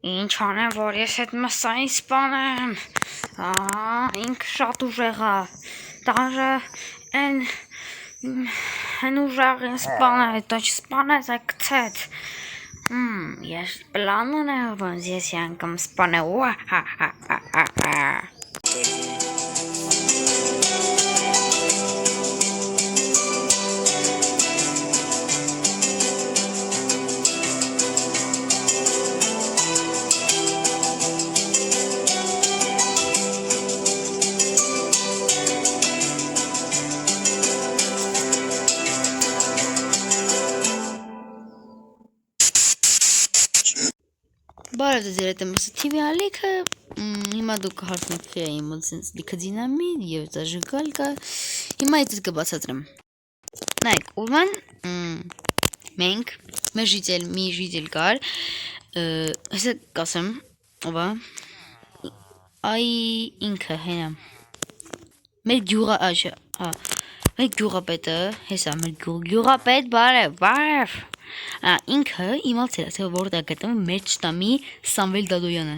Ինչ անեմ, որ ես այդ մսային սպանեմ, ինքը շատ ուժեղ է, դաժե են ուժաղին սպանել, դա չսպանեց, այ կցեց, ես պլան ունեմ, ոնց ես անգամ սպանեմ, Բարև ձեզ երիտեմարդ TV ալիքը, հիմա դուք հարցնեք իմ սենց լիքը դինամիտ եւ զաժգալ կա, հիմա ես կբացատրեմ։ Նայեք, ուրման մենք մեր ժիծել կար, հեսա կասեմ, ովա, այ ինքը հենա, մեր գյուղապետը, հեսա մեր գյուղապետ, բարև, ինքը իմացել է, թե որտեղ գտնվում մեր ճշտամի Սամվել Դադոյանը։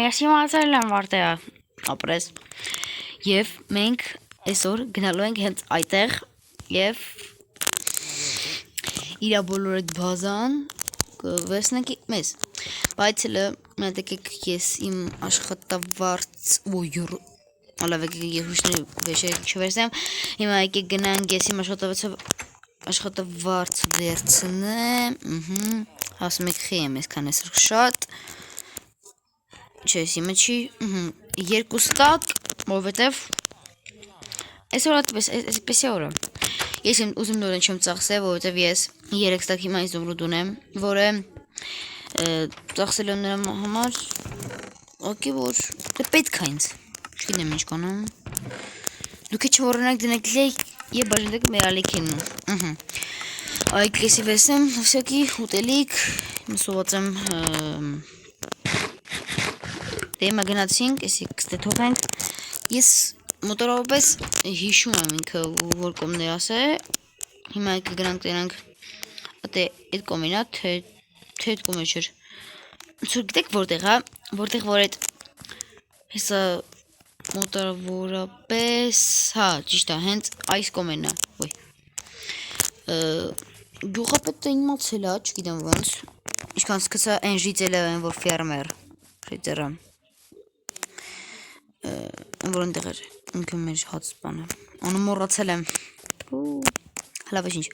Ես իմացել եմ որտեղ ապրես։ Եվ մենք այսօր գնալու ենք հենց այդտեղ եւ իրա բոլոր այդ բազան կվերցնենք մեզ։ Բայց մտեք ես իմ աշխատավարձ Ալավ եկեք հուշնի վեշեր չվերցնեմ։ Հիմա եկեք գնանք ես իմ աշխատավարձ վերցնեմ, ասում եք խի եմ այսքան այսօր շատ, չես իմը չի, երկուս տակ, որովհետև այսօր այսպեսի օրը, ես ուզում նորեն չեմ ծախսել, որովհետև ես 3 տակ հիմա իզովրուդ ունեմ, որը ծախսել եմ նրա համար, ակի որ պետք է ինձ, չգիտեմ ինչ կանեմ, դուք չորնակ դնեք լեյք և բաժնդեք մեր ալիքին, Այք եսի վեսեմ, վսյակի ուտելիք, սոված եմ դեմա գնացինք, եսի կստեթով ենք, ես մոտորովպես հիշում եմ ինքը, որ կոմներ ասե, հիմա եկը գրանք տենանք, ատե այդ կոմինա, թե այդ կոմեր չր, ծուր գիտեք որտեղ հա, որտեղ որ այդ, հեսա մոտորովորապես, հա, ճիշտ է, հենց այս կոմերնա, ոյ, գյուղապետը իմացել է, չգիտեմ ոնց, ինչքան սկսա այն ժիծել է, որ ֆերմեր, ժիծերը, որ ընդեղ էր, ինքը մեր հաց սպանը, անը մորացել եմ, հլավ ինչ,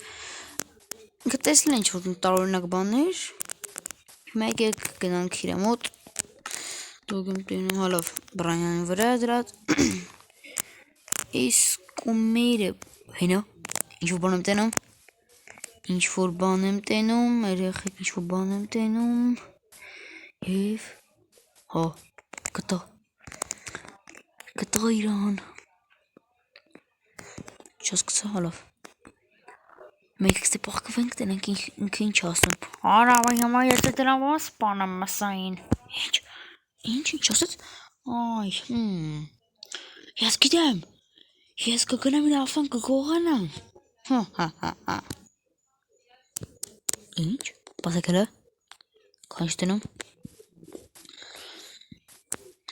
ինքը տեսել ինչ որ տարօրինակ բաներ, հիմա եկեք գնանք իրա մոտ, դուք եմ տենում հալավ բրանյանի վրա դրած, այս կոմերը, հենա, ինչ-որ բան եմ տենում, ինչ-որ բան եմ տենում, երեխեք ինչ-որ բան եմ տենում, և, հա, կտա իրան, չասկցա հալավ, մենք կստե պաղկվենք տենենք ինքը ինչ ասում, արավայ հիմա ես դրամ ոնց սպանեմ մսային, ինչ ասեց, այ, ես գիտեմ, ես կգնամ իր ավտան կգողանամ, Ինչ, բասակելը, քան ինչ տենում,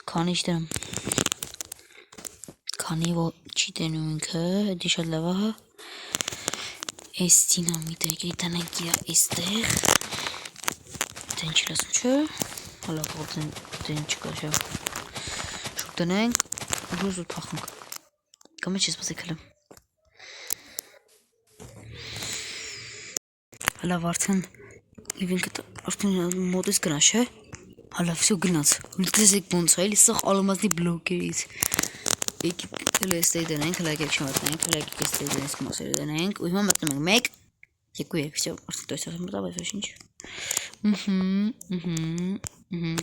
քան ինչ տենում, քանի որ չի տենում ինքը, հետի շատ լավ ահա, այս դինամիտը եկրի տնենք իրա իստեղ, դեն չի լասում չէ, հալավ դեն չկա չէ, շուկ տնենք, ռուզ ու թախնք, կամեջ ես բասակելը, հալավ արդեն, և ինքը արդեն մոտից գնաց, չէ, հալավ վսյո գնաց, լիքես եկ բոնց է, էլի սաղ ալմազնի բլոկերից, եկեք հլը եստեի դենենք, հլա եկեք չմատնենք, հլա եկեք եստեի դենենք մասերը դենենք, ու հիմա մտնում ենք մեկ, երկու երկ, վսյո, արդեն տոյս ասում մտավ այս ինչ,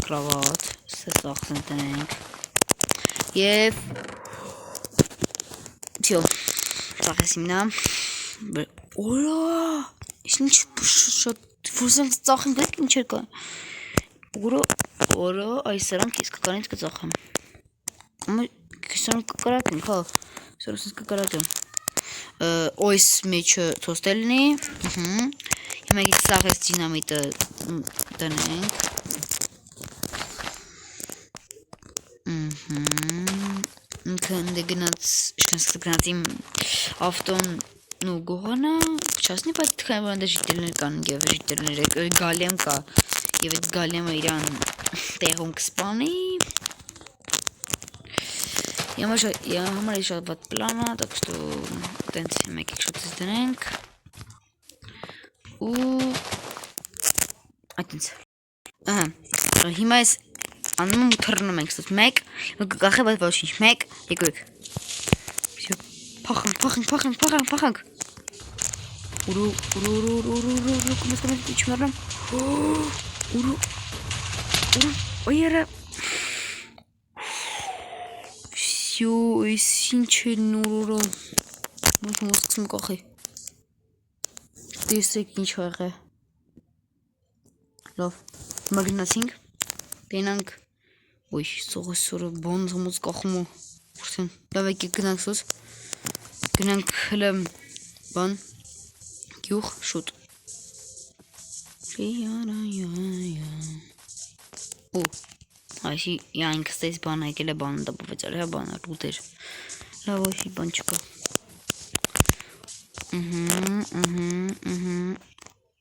կրավատ, սաղսն դենենք, և, վսյո, ծախես իմնա, օրա, ինչ շատ ֆուրսանք ծախենք դեք ինչ էր կան օրը այս սրանք ես կկանից կծախեմ սրանք կկարակենք հա սրանք ես կկարակեմ այս մեջը թոստելնի հիմա գիտ սաղ ես դինամիտը տնենք Ինքը ընդ գնաց, շքանց գնաց իմ ավտոն ու գողանա, չասնի, բայց թքային որ ընդ ժիտելներ կան և ժիտելներ գալեմ կա և այդ գալեմը իրան տեղում կսպանի համար է շատ վատ պլանա, так что տենց մեկեք շուտից դնենք ու այդենց հիմա ես անում եմ ու թռնում ենք ստոց մեկ կախե բայց ոչինչ մեկ եկեք փախանք ուրու կոմես ինչ մեռնեմ ուրու օյերը всё այս ինչ է նուրուրը մոսկսում կախի տեսեք ինչ աղ է լավ մագնացինք տենանք ոյ սողոսորը բոն զմոց կախում ու լավ եկեք գնանք սոց գնանք հլը բան գյուղ շուտ ու այսի ինքս տես բան եկել է բանը դպվեց արյա բանը ռուտեր լավ այսի բան չկա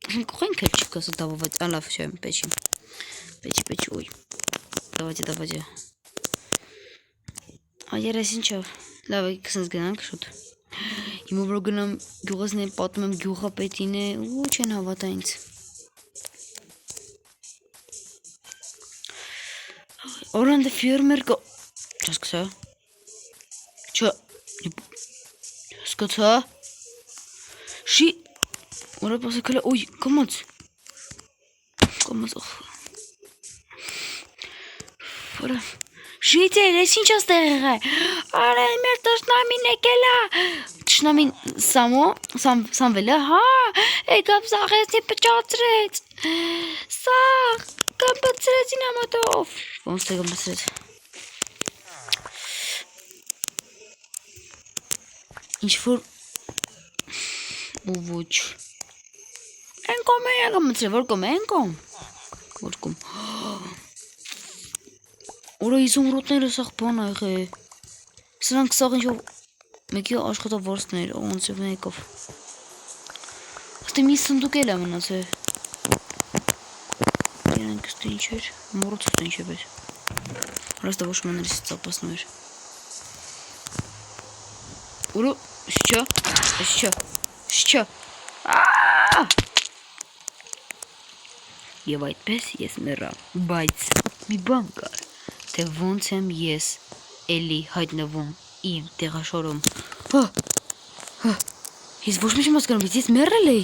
կողենք էլ չկա սա դպվեց լավ շեմ պեչի ոյ давайте այեր ես ինչով լավ եկեք սենց գնանք շուտ հիմա որ գնամ գյուղազն պատում եմ գյուղապետին է ու չեն հավատա ինձ Օրանդը ֆիրմեր կա չասկսա չասկացա շի Ora pasa que uy, ¿cómo? Ora. Շիցեր, ես ինչ աստեղը։ Արա մեր տշնամին եկել է։ Տշնամին Սամվելը, հա, եկավ սաղեցի պճացրեց։ Սաղ, կամպացրեց ինամատով։ Ոնց է կամպացրեց։ Ինչ որ ու ոչ։ Են կոմ է կամպացրել, որ կոմ է, են կոմ։ Որ կոմ։ Ora izumrudները սաղ բան աղ է։ Սրանք սաղ ինչ-որ մեկի աշխատավորցներ, ոնց և նեկով։ Աստե մի սնդուկ էլ է մնաց է։ Երանք ստե ինչ էր, մորոց ստե ինչ է բեր։ Հրաստա ոչ մաներիս ծապասնում էր։ Ուրո, շչա։ Եվ այդպես ես մեռա, բայց մի բան կար, թե ոնց եմ ես էլի հայտնվում իմ տեղաշորում, ես ոչ մի չեմ հասկանում, բայց ես մեռել էի,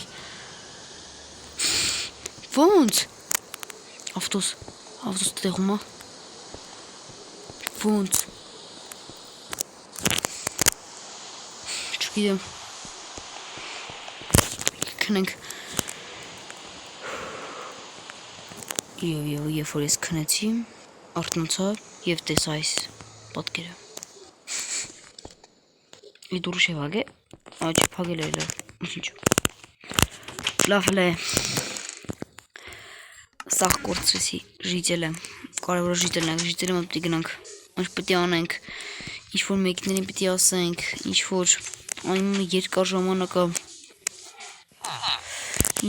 ոնց, ավտոս տեղում է, ոնց, չգիտեմ, քնենք, Եվ որ ես քնեցի, արթնացա և տեսա այս պատկերը։ Իդ ուրուշ է վագ է, աճ պագել է լավ, ինչ լավ հլ է, սաղ կործրեսի, ժիտել է, կարևոր ժիտել ենք, ժիտել եմ պտի գնանք, ինչ պտի անենք, ինչ որ մեկներին պտի ասենք, ինչ որ այն երկար ժամանակը,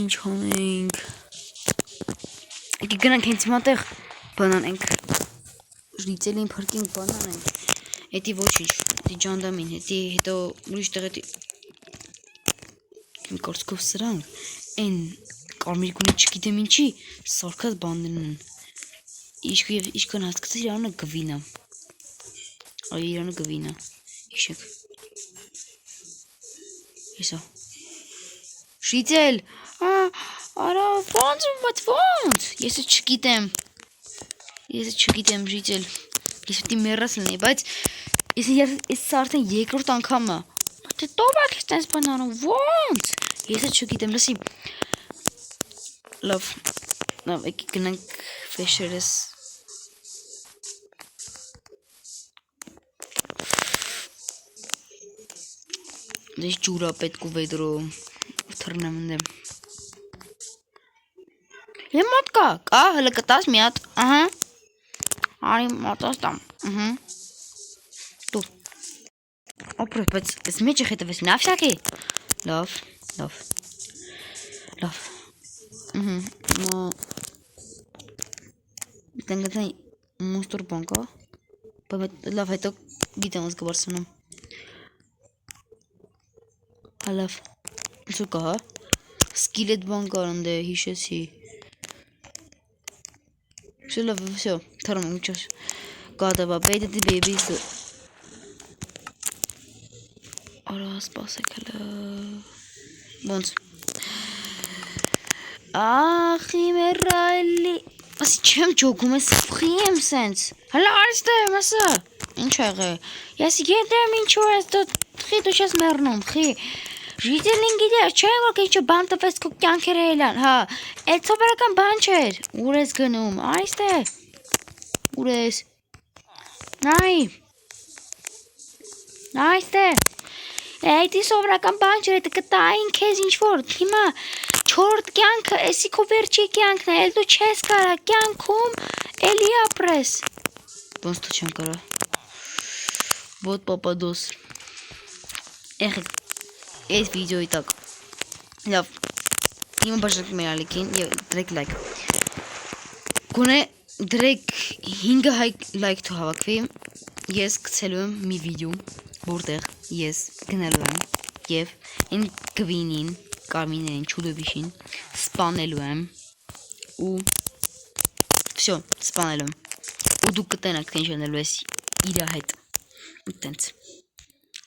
ինչ անենք, Եկի գնանք հենց մատեղ բանան ենք, ժիծել էին պրկինք բանան ենք, հետի ոչինչ, հետի ջանդամին, հետի հետո ուրիշ տեղ հետի, իմ կարծքով սրանք, են կարմիր գունի չգիտեմ ինչի, սարքած բաններն են, իշկան հասկացա իրանը գվինա, այ իրանը գվինա, իշեք, եսա, ժիծել, Արա, ոնց, ես չգիտեմ ժիծել, ես պիտի մեռած լինեի, բայց ես արդեն երկրորդ անգամը, թե տովակ ես տենց բան անում, ոնց, ես չգիտեմ, լսի, լավ, եկի գնանք վեշերս, դես ջուրա պետք ու վեդրո, թրնեմ ընդեմ, Եմ մոտ կա, հլը կտաս մի հատ, Արի մոտոստամ։ Դու։ Օպրոս, բայց ես մեջը հետևես նավշակի։ Լավ։ Դենգտեն մոստոր բանկա։ Բայց լավ հետո գիտեմ ոնց կբարձրանում։ Լավ։ Սուկա, հա։ Սկիլետ բանկար ընդ հիշեցի։ Всё, թարում ինչ կադավա, բեյդի բեյբիս։ Արա սպասեք հələ։ Ոնց։ Ախ, իմ էրայլի։ Ասի չեմ ջոգում, ես սխի եմ սենց։ Հələ արստեմ, ասա։ Ինչ եղե։ Ես գիտեմ ինչու ես դու չես մեռնում, խի։ Ժիտելին գիտեր, չէ՞ որ ինչ բան տվես քո կյանքերը էլան, հա։ Այդ սովորական բան չէր։ Ուր ես գնում, այստե։ Ուր ես։ Նայ։ Այստե։ Այդ սովորական բան չէր, դա կտային քեզ ինչ որ, հիմա 4 կյանքը, էսի քո վերջի կյանքն է, էլ դու չես կարա կյանքում էլի ապրես։ Ոնց դու չեմ կարա։ Вот пападос։ Եղեք այս վիդեոյի տակ։ Լավ։ Հիմա բաժանեք մեր ալիքին եւ դրեք լայք։ Գոնե դրեք 5 լայք թ հավաքվի։ Ես գցելու եմ մի վիդեո, որտեղ ես գնալու եմ եւ այն գվինին, կարմիրին, չուդոբիշին սպանելու եմ ու всё, սպանելու եմ։ Ու դուք կտենաք թե ինչ անելու ես իրա հետ։ Ու տենց։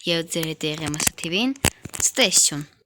Եվ ձեր հետ եղեմ ասա TV-ին, ստեսյուն։